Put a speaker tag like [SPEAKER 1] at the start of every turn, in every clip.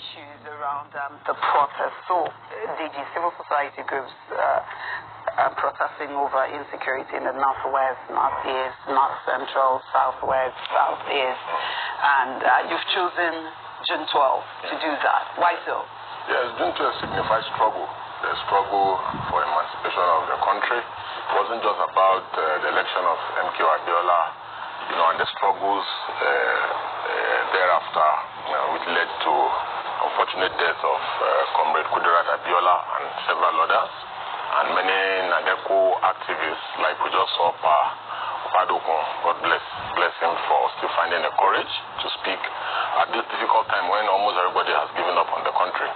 [SPEAKER 1] issues around the protest. So, Deji, civil society groups are protesting over insecurity in the northwest, northeast, north central, southwest, southeast, and you've chosen June 12th to do that. Why so?
[SPEAKER 2] Yes, June 12th signifies struggle. The struggle for emancipation of the country. It wasn't just about the election of MK Abiola, and the struggles thereafter, which led to unfortunate death of Comrade Kudirat Abiola and several others, and many Nadeko activists like we just saw Padokun. God bless him for still finding the courage to speak at this difficult time when almost everybody has given up on the country.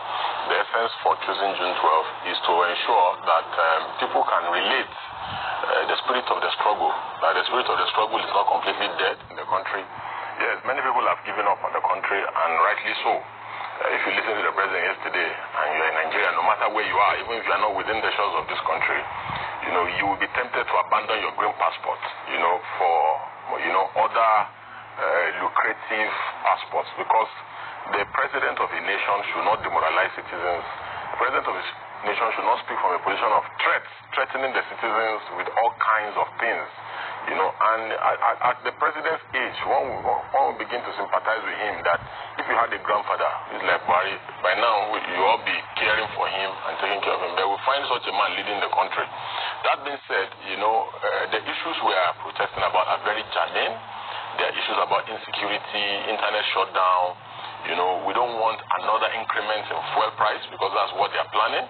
[SPEAKER 2] The essence for choosing June 12th is to ensure that people can relate the spirit of the struggle, that the spirit of the struggle is not completely dead in the country. Yes, many people have given up on the country, and rightly so. If you listen to the president yesterday and you're in Nigeria, no matter where you are, even if you are not within the shores of this country, you will be tempted to abandon your green passport, for, other lucrative passports, because the president of a nation should not demoralize citizens. The president of a nation should not speak from a position of threatening the citizens with all kinds of things. And at the president's age, one will begin to sympathize with him that if you had a grandfather who's like Buhari, by now you all be caring for him and taking care of him. They will find such a man leading the country. That being said, the issues we are protesting about are very germane. There are issues about insecurity, internet shutdown. We don't want another increment in fuel price because that's what they are planning.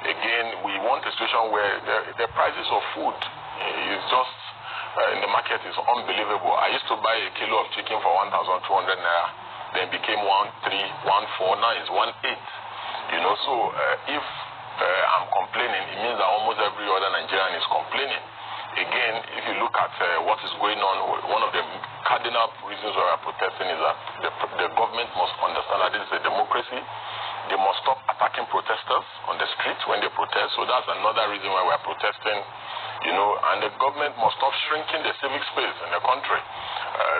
[SPEAKER 2] Again, we want a situation where the prices of food is just in the market is unbelievable. I used to buy a kilo of chicken for 1,200 naira, then became 1,314, now it's 1,800. So if I'm complaining, it means that almost every other Nigerian is complaining. Again, if you look at what is going on, one of the cardinal reasons why we are protesting is that the government must understand that this is a democracy. They must stop attacking protesters on the streets when they protest. So that's another reason why we are protesting, and the government must stop shrinking the civic space in the country,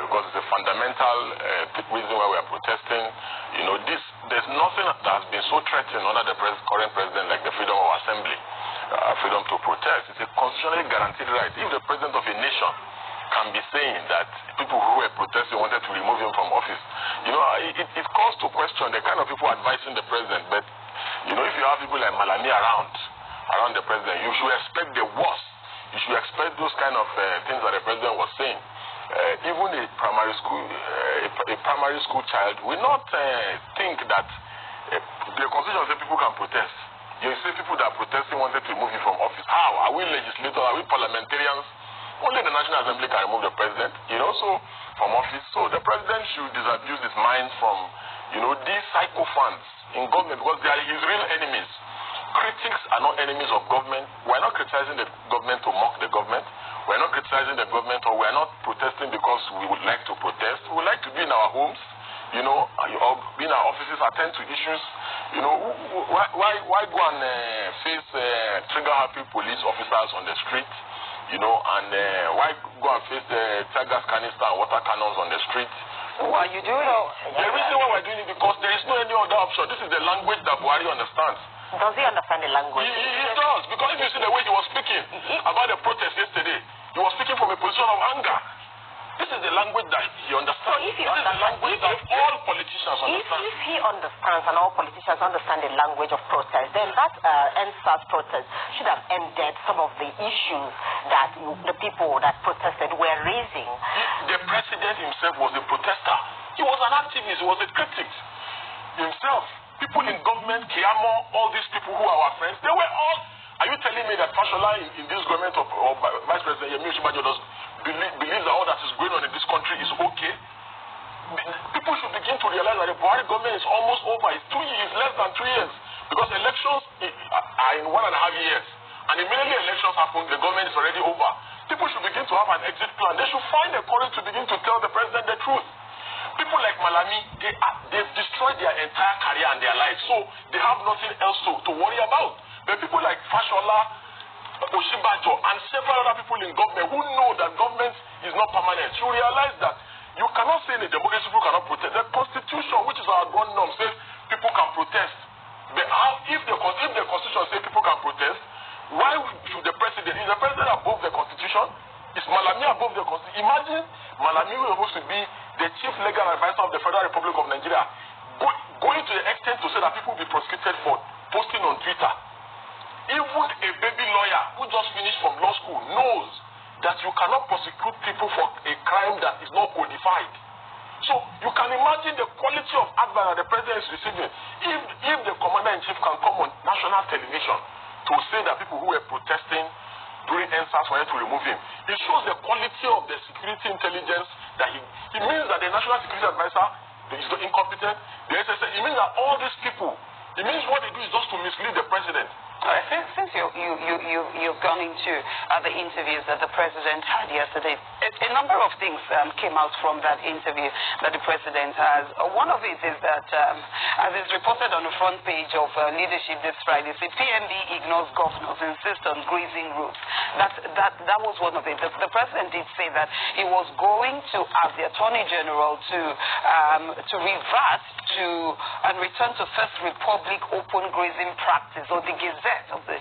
[SPEAKER 2] because it's a fundamental reason why we are protesting. There's nothing that has been so threatened under the current president like the freedom of assembly. Freedom to protest. It's a constitutionally guaranteed right. If the president of a nation can be saying that people who were protesting wanted to remove him from office, it calls to question the kind of people advising the president. But, if you have people like Malami around the president, you should expect the worst. You should expect those kind of things that the president was saying. Even a primary school child will not think that the constitution says people can protest. You see people that are protesting wanted to remove you from office. How? Are we legislators? Are we parliamentarians? Only the National Assembly can remove the president, from office. So the president should disabuse his mind from, these sycophants in government, because they are his real enemies. Critics are not enemies of government. We're not criticizing the government to mock the government. We're not criticizing the government, or we're not protesting because we would like to protest. We would like to be in our homes, or be in our offices, attend to issues. Why go and face trigger-happy police officers on the street, and why go and face the tear gas canister and water cannons on the street?
[SPEAKER 1] Why are you doing it?
[SPEAKER 2] The reason why we're doing it because there is no any other option. This is the language that Buhari understands.
[SPEAKER 1] Does he understand the language?
[SPEAKER 2] He does, because if you see the way he was speaking about the protest yesterday, he was speaking from a position of anger. This is the language that he understands.
[SPEAKER 1] So if he
[SPEAKER 2] this is the language that all politicians understand.
[SPEAKER 1] If he understands and all politicians understand the language of protest, then that NSAS protest should have ended some of the issues that the people that protested were raising.
[SPEAKER 2] The president himself was a protester. He was an activist. He was a critic himself. People in government, Kiamo, all these people who are our friends, they were all... Are you telling me that Fashola in this government of Vice President Yemi Osinbajo believes that all that is going on in this country is okay? People should begin to realize that the Buhari government is almost over. It's 2 years, less than 2 years. Because elections are in 1.5 years. And immediately elections happen, the government is already over. People should begin to have an exit plan. They should find the courage to begin to tell the president the truth. People like Malami, they've destroyed their entire career and their life. So they have nothing else to worry about. But people like Fashola, Osinbajo, and several other people in government who know that government is not permanent, you realize that you cannot say in a democracy people cannot protest. The Constitution, which is our gun norm, says people can protest. But how, if the Constitution says people can protest, why should the president, is the president above the Constitution? Is Malami above the Constitution? Imagine Malami was supposed to be the chief legal advisor of the Federal Republic of Nigeria, going to the extent to say that people will be prosecuted for posting on Twitter. Even a baby lawyer who just finished from law school knows that you cannot prosecute people for a crime that is not codified. So you can imagine the quality of advice that the president is receiving. If the commander-in-chief can come on national television to say that people who were protesting during NSAS wanted to remove him, it shows the quality of the security intelligence that it means that the national security advisor is incompetent. The SSA, it means that all these people, it means what they do is just to mislead the president.
[SPEAKER 1] Since you've gone into the interviews that the president had yesterday, a number of things came out from that interview that the president has. One of it is that, as is reported on the front page of Leadership this Friday, the PND ignores governors, insist on grazing routes. That was one of it. The president did say that he was going to ask the Attorney General to revert to and return to First Republic open grazing practice, or the Gazette of the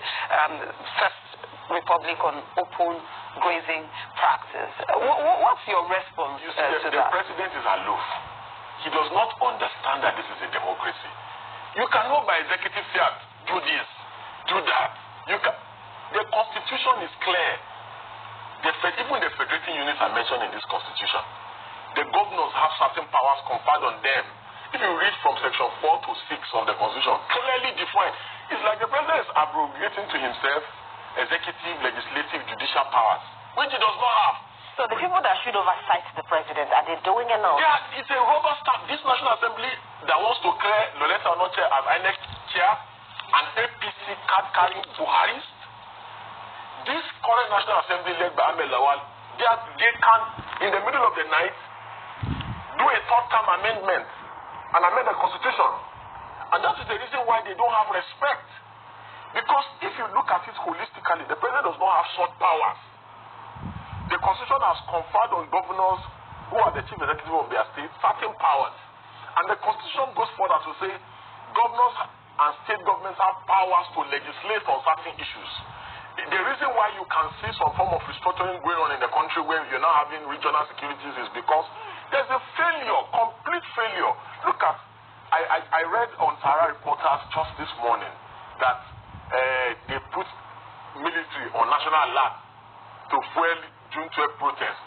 [SPEAKER 1] First Republic on open grazing practice. What's your response
[SPEAKER 2] to that? The president is aloof. He does not understand that this is a democracy. You cannot by executive fiat do this, do that. The constitution is clear. Even the federating units are mentioned in this constitution. The governors have certain powers conferred on them. If you read from section 4 to 6 of the constitution, clearly defined. It's like the president is abrogating to himself executive, legislative, judicial powers, which he does not have.
[SPEAKER 3] So the people that should oversight the president, are they doing enough?
[SPEAKER 2] Yeah, it's a rubber stamp. This National Assembly that wants to clear Loleta Onoche as INEC chair and APC card-carrying Buharist, this current National Assembly led by Ahmed Lawal, they can, in the middle of the night, do a third-term amendment and amend the constitution. And that is the reason why they don't have respect. Because if you look at it holistically, the president does not have such powers. The constitution has conferred on governors who are the chief executive of their state certain powers. And the constitution goes further to say governors and state governments have powers to legislate on certain issues. The reason why you can see some form of restructuring going on in the country where you're now having regional securities is because there's a failure, complete failure. Look at, I read on Sahara Reporters just this morning that they put military on national alert to fuel June 12 protest.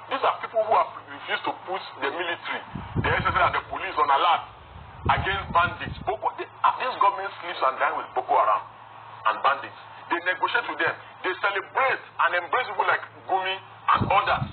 [SPEAKER 2] These are people who have refused to put the military, the SSA and the police on alert against bandits. This government sleeps and dines with Boko Haram and bandits. They negotiate with them. They celebrate and embrace people like Gumi and others.